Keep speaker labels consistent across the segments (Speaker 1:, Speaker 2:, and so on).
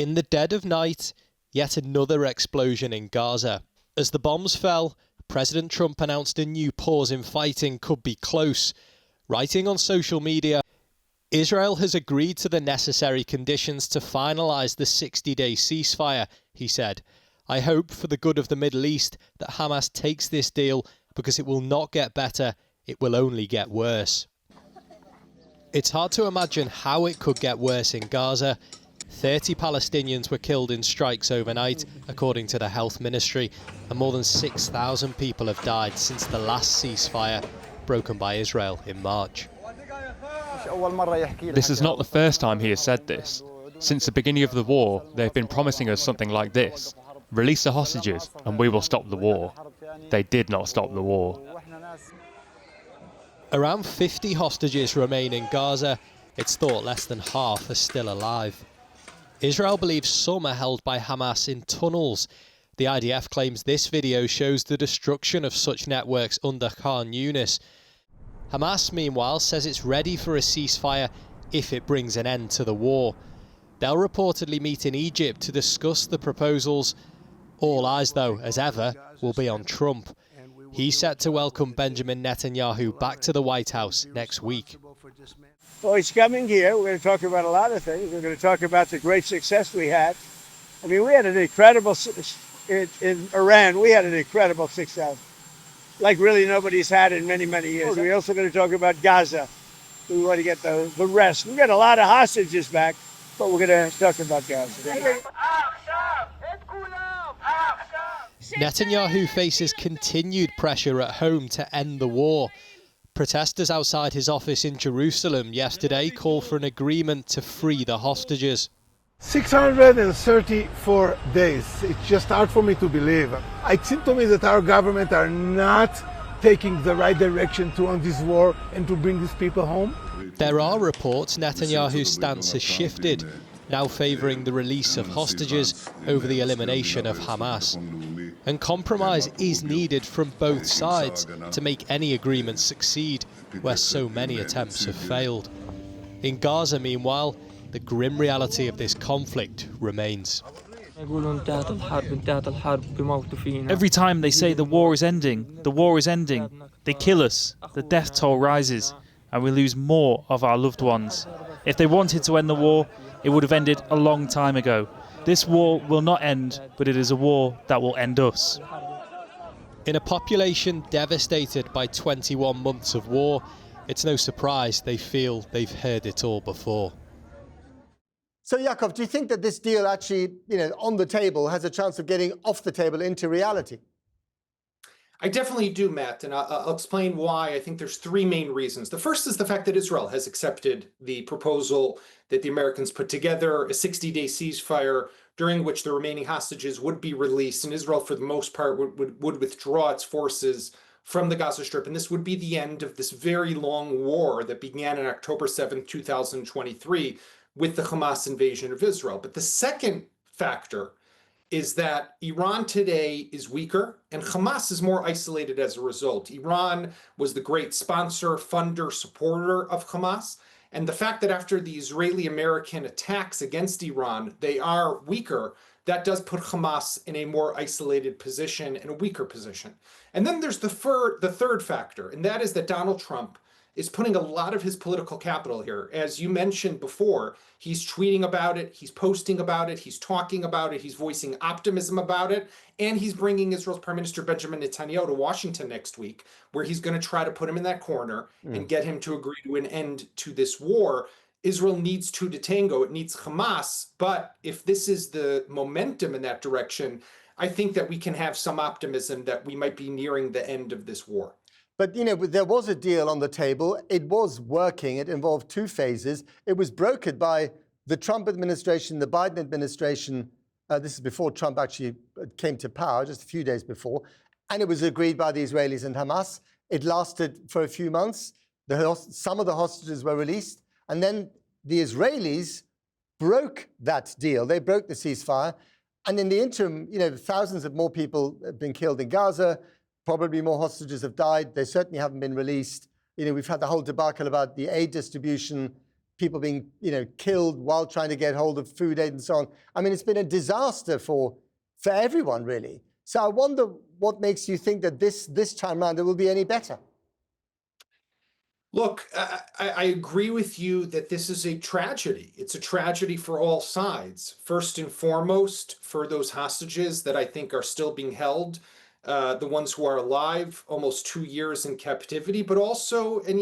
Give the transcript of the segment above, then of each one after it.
Speaker 1: In the dead of night, yet another explosion in Gaza. As the bombs fell, President Trump announced a new pause in fighting could be close. Writing on social media, Israel has agreed to the necessary conditions to finalise the 60-day ceasefire, he said. I hope for the good of the Middle East that Hamas takes this deal because it will not get better, it will only get worse. It's hard to imagine how it could get worse in Gaza. 30 Palestinians were killed in strikes overnight, according to the health ministry, and more than 6,000 people have died since the last ceasefire, broken by Israel in March.
Speaker 2: This is not the first time he has said this. Since the beginning of the war, they've been promising us something like this: release the hostages and we will stop the war. They did not stop the war.
Speaker 1: Around 50 hostages remain in Gaza. It's thought less than half are still alive. Israel believes some are held by Hamas in tunnels. The IDF claims this video shows the destruction of such networks under Khan Yunis. Hamas, meanwhile, says it's ready for a ceasefire if it brings an end to the war. They'll reportedly meet in Egypt to discuss the proposals. All eyes, though, as ever, will be on Trump. He's set to welcome Benjamin Netanyahu back to the White House next week.
Speaker 3: Well, he's coming here. We're going to talk about a lot of things. We're going to talk about the great success we had. I mean, we had an incredible, in Iran, we had an incredible success, like really nobody's had in many, many years. We're also going to talk about Gaza. We want to get the rest. We got a lot of hostages back, but we're going to talk about Gaza.
Speaker 1: Netanyahu faces continued pressure at home to end the war. Protesters outside his office in Jerusalem yesterday called for an agreement to free the hostages.
Speaker 4: 634 days. It's just hard for me to believe. It seems to me that our government are not taking the right direction to end this war and to bring these people home.
Speaker 1: There are reports Netanyahu's stance has shifted, now favouring the release of hostages over the elimination of Hamas. And compromise is needed from both sides to make any agreement succeed, where so many attempts have failed. In Gaza, meanwhile, the grim reality of this conflict remains.
Speaker 5: Every time they say the war is ending, they kill us, the death toll rises, and we lose more of our loved ones. If they wanted to end the war, it would have ended a long time ago. This war will not end, but it is a war that will end us.
Speaker 1: In a population devastated by 21 months of war, it's no surprise they feel they've heard it all before.
Speaker 6: So, Yaakov, do you think that this deal actually, on the table, has a chance of getting off the table into reality?
Speaker 7: I definitely do, Matt, and I'll explain why. I think there's three main reasons. The first is the fact that Israel has accepted the proposal that the Americans put together, a 60-day ceasefire during which the remaining hostages would be released, and Israel, for the most part, would withdraw its forces from the Gaza Strip, and this would be the end of this very long war that began on October 7th, 2023, with the Hamas invasion of Israel. But the second factor is that Iran today is weaker and Hamas is more isolated as a result. Iran was the great sponsor, funder, supporter of Hamas. And the fact that after the Israeli-American attacks against Iran, they are weaker, that does put Hamas in a more isolated position and a weaker position. And then there's the third factor, and that is that Donald Trump is putting a lot of his political capital here. As you mentioned before, he's tweeting about it, he's posting about it, he's talking about it, he's voicing optimism about it, and he's bringing Israel's Prime Minister Benjamin Netanyahu to Washington next week, where he's going to try to put him in that corner and get him to agree to an end to this war. Israel needs two to tango. It needs Hamas. But if this is the momentum in that direction, I think that we can have some optimism that we might be nearing the end of this war.
Speaker 6: But, there was a deal on the table. It was working. It involved two phases. It was brokered by the Trump administration, the Biden administration. This is before Trump actually came to power, just a few days before. And it was agreed by the Israelis and Hamas. It lasted for a few months. Some of the hostages were released. And then the Israelis broke that deal. They broke the ceasefire. And in the interim, thousands of more people have been killed in Gaza. Probably more hostages have died. They certainly haven't been released. We've had the whole debacle about the aid distribution. people being, killed while trying to get hold of food aid and so on. I mean, it's been a disaster for everyone, really. So I wonder what makes you think that this time around it will be any better.
Speaker 7: Look, I agree with you that this is a tragedy. It's a tragedy for all sides. First and foremost, for those hostages that I think are still being held, the ones who are alive, almost 2 years in captivity, but also, and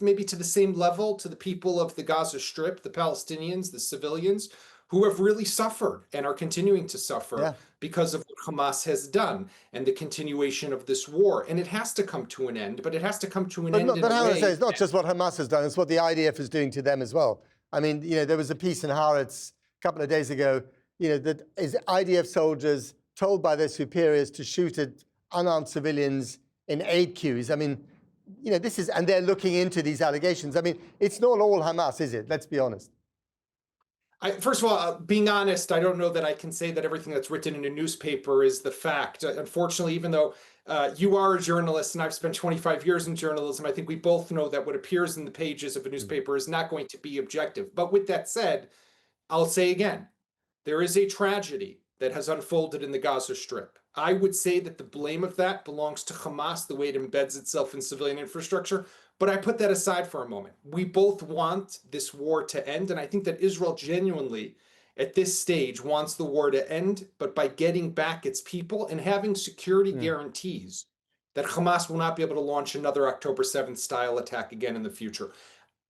Speaker 7: maybe to the same level, to the people of the Gaza Strip, the Palestinians, the civilians, who have really suffered and are continuing to suffer because of what Hamas has done and the continuation of this war. And it has to come to an end, but it has to come to an end in a way.
Speaker 6: But I want to say, it's not just what Hamas has done, it's what the IDF is doing to them as well. I mean, there was a piece in Haaretz a couple of days ago, that is IDF soldiers told by their superiors to shoot at unarmed civilians in aid queues. I mean, this is, and they're looking into these allegations. I mean, it's not all Hamas, is it? Let's be honest.
Speaker 7: First of all, being honest, I don't know that I can say that everything that's written in a newspaper is the fact. Unfortunately, even though you are a journalist and I've spent 25 years in journalism, I think we both know that what appears in the pages of a newspaper is not going to be objective. But with that said, I'll say again, there is a tragedy that has unfolded in the Gaza Strip. I would say that the blame of that belongs to Hamas, the way it embeds itself in civilian infrastructure. But I put that aside for a moment. We both want this war to end, and I think that Israel genuinely, at this stage, wants the war to end, but by getting back its people and having security guarantees that Hamas will not be able to launch another October 7th style attack again in the future.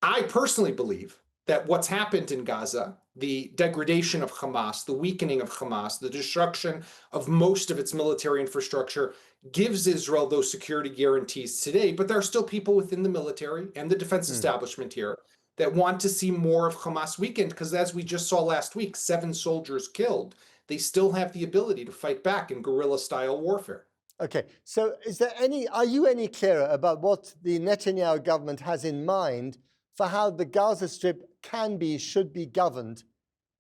Speaker 7: I personally believe that what's happened in Gaza, the degradation of Hamas, the weakening of Hamas, the destruction of most of its military infrastructure gives Israel those security guarantees today. But there are still people within the military and the defense establishment here that want to see more of Hamas weakened, because as we just saw last week, 7 soldiers killed. They still have the ability to fight back in guerrilla-style warfare.
Speaker 6: Okay, so are you any clearer about what the Netanyahu government has in mind for how the Gaza Strip should be governed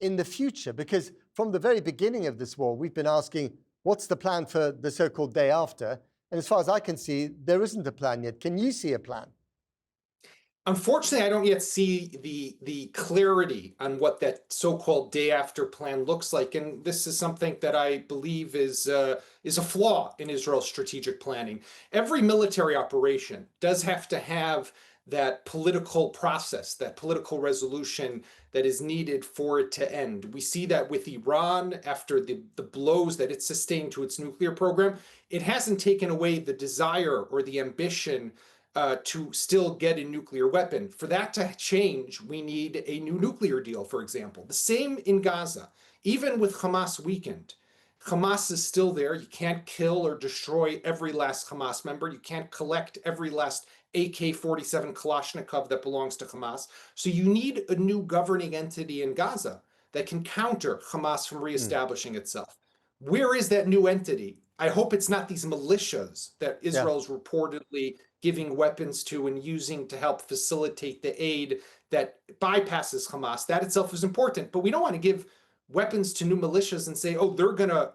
Speaker 6: in the future? Because from the very beginning of this war, we've been asking, what's the plan for the so-called day after? And as far as I can see, there isn't a plan yet. Can you see a plan?
Speaker 7: Unfortunately, I don't yet see the clarity on what that so-called day after plan looks like. And this is something that I believe is a flaw in Israel's strategic planning. Every military operation does have to have that political process, that political resolution that is needed for it to end. We see that with Iran after the blows that it sustained to its nuclear program. It hasn't taken away the desire or the ambition to still get a nuclear weapon. For that to change, we need a new nuclear deal, for example. The same in Gaza. Even with Hamas weakened, Hamas is still there. You can't kill or destroy every last Hamas member. You can't collect every last AK-47 Kalashnikov that belongs to Hamas. So you need a new governing entity in Gaza that can counter Hamas from reestablishing itself. Where is that new entity? I hope it's not these militias that Israel's reportedly giving weapons to and using to help facilitate the aid that bypasses Hamas. That itself is important, but we don't want to give weapons to new militias and say, oh, they're going to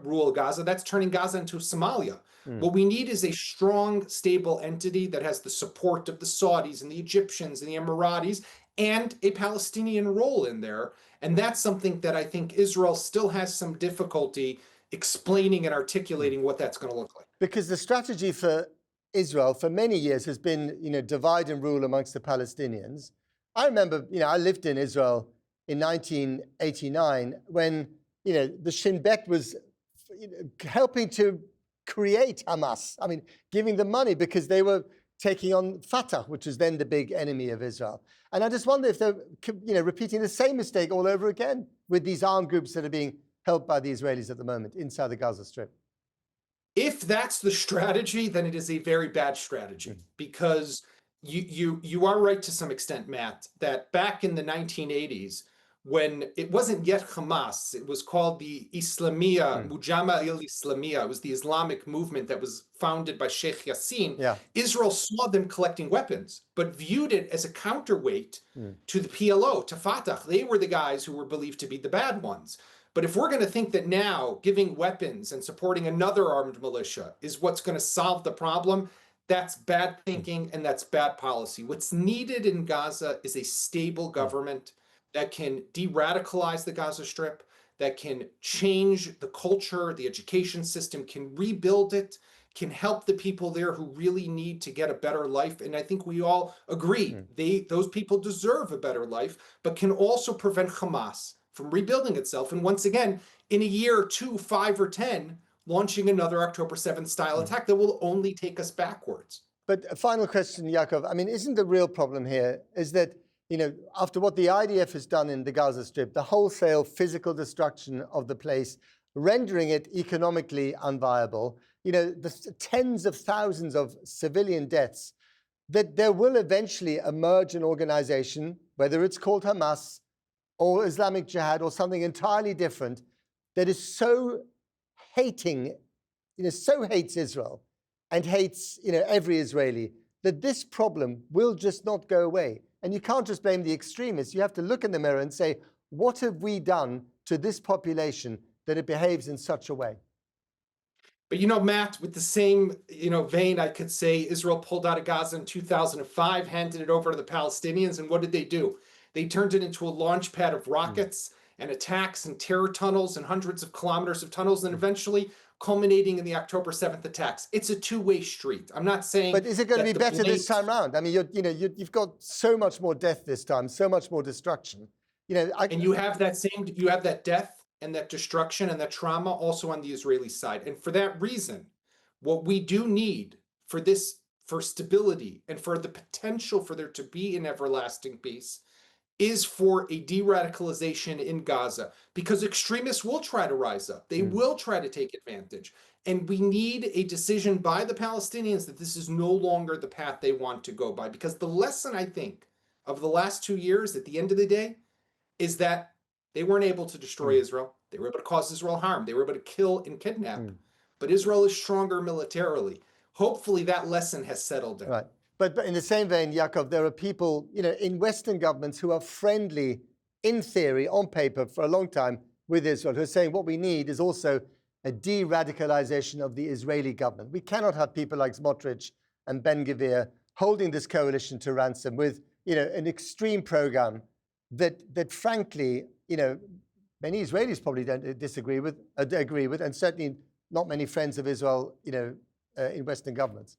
Speaker 7: rule Gaza. That's turning Gaza into Somalia. What we need is a strong, stable entity that has the support of the Saudis and the Egyptians and the Emiratis and a Palestinian role in there. And that's something that I think Israel still has some difficulty explaining and articulating what that's going to look like.
Speaker 6: Because the strategy for Israel for many years has been, divide and rule amongst the Palestinians. I remember, I lived in Israel in 1989 when, the Shin Bet was helping to create Hamas. I mean, giving them money because they were taking on Fatah, which was then the big enemy of Israel. And I just wonder if they're, repeating the same mistake all over again with these armed groups that are being helped by the Israelis at the moment inside the Gaza Strip.
Speaker 7: If that's the strategy, then it is a very bad strategy, because you are right to some extent, Matt, that back in the 1980s, when it wasn't yet Hamas, it was called the Islamiyah, Mujama al-Islamiyah. It was the Islamic movement that was founded by Sheikh Yassin. Israel saw them collecting weapons, but viewed it as a counterweight to the PLO, to Fatah. They were the guys who were believed to be the bad ones. But if we're going to think that now giving weapons and supporting another armed militia is what's going to solve the problem, That's bad thinking and that's bad policy. What's needed in Gaza is a stable government that can de-radicalize the Gaza Strip, that can change the culture, the education system, can rebuild it, can help the people there who really need to get a better life. And I think we all agree those people deserve a better life, but can also prevent Hamas from rebuilding itself. And once again, in a year, 2, 5, or 10, launching another October 7th style attack that will only take us backwards.
Speaker 6: But a final question, Yaakov. I mean, isn't the real problem here is that, you know, after what the IDF has done in the Gaza Strip, the wholesale physical destruction of the place, rendering it economically unviable, you know, the tens of thousands of civilian deaths, that there will eventually emerge an organization, whether it's called Hamas or Islamic Jihad or something entirely different, that is so hating, you know, so hates Israel and hates, you know, every Israeli, that this problem will just not go away. And you can't just blame the extremists. You have to look in the mirror and say, what have we done to this population that it behaves in such a way?
Speaker 7: But, you know, Matt, with the same, you know, vein, I could say Israel pulled out of Gaza in 2005, handed it over to the Palestinians. And what did they do? They turned it into a launch pad of rockets and attacks and terror tunnels and hundreds of kilometers of tunnels, and eventually culminating in the October 7th attacks. It's a two-way street. I'm not saying.
Speaker 6: But is it going to be better this time around? I mean, you've got so much more death this time, so much more destruction. You know,
Speaker 7: and you have that death and that destruction and that trauma also on the Israeli side. And for that reason, what we do need for stability and for the potential for there to be an everlasting peace is for a de-radicalization in Gaza, because extremists will try to rise up. They will try to take advantage. And we need a decision by the Palestinians that this is no longer the path they want to go by. Because the lesson, I think, of the last 2 years at the end of the day is that they weren't able to destroy Israel. They were able to cause Israel harm. They were able to kill and kidnap. But Israel is stronger militarily. Hopefully that lesson has settled in.
Speaker 6: Right. But in the same vein, Yaakov, there are people, you know, in Western governments who are friendly, in theory, on paper, for a long time with Israel, who are saying what we need is also a de-radicalization of the Israeli government. We cannot have people like Smotrich and Ben-Gvir holding this coalition to ransom with, you know, an extreme program that frankly, you know, many Israelis probably don't agree with, and certainly not many friends of Israel, you know, in Western governments.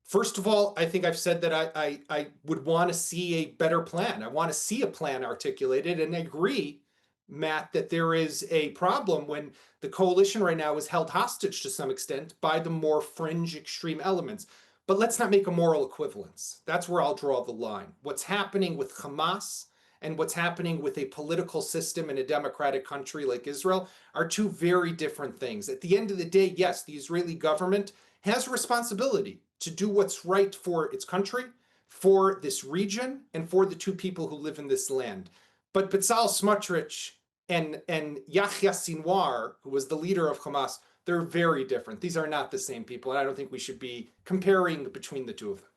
Speaker 7: First of all, I think I've said that I would want to see a better plan. I want to see a plan articulated, and I agree, Matt, that there is a problem when the coalition right now is held hostage to some extent by the more fringe extreme elements. But let's not make a moral equivalence. That's where I'll draw the line. What's happening with Hamas and what's happening with a political system in a democratic country like Israel are two very different things. At the end of the day, yes, the Israeli government has a responsibility to do what's right for its country, for this region, and for the two people who live in this land. But Bezalel Smotrich and Yahya Sinwar, who was the leader of Hamas, they're very different. These are not the same people, and I don't think we should be comparing between the two of them.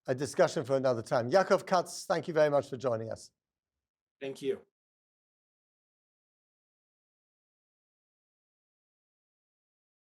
Speaker 6: A discussion for another time. Yaakov Katz, thank you very much for joining us.
Speaker 7: Thank you.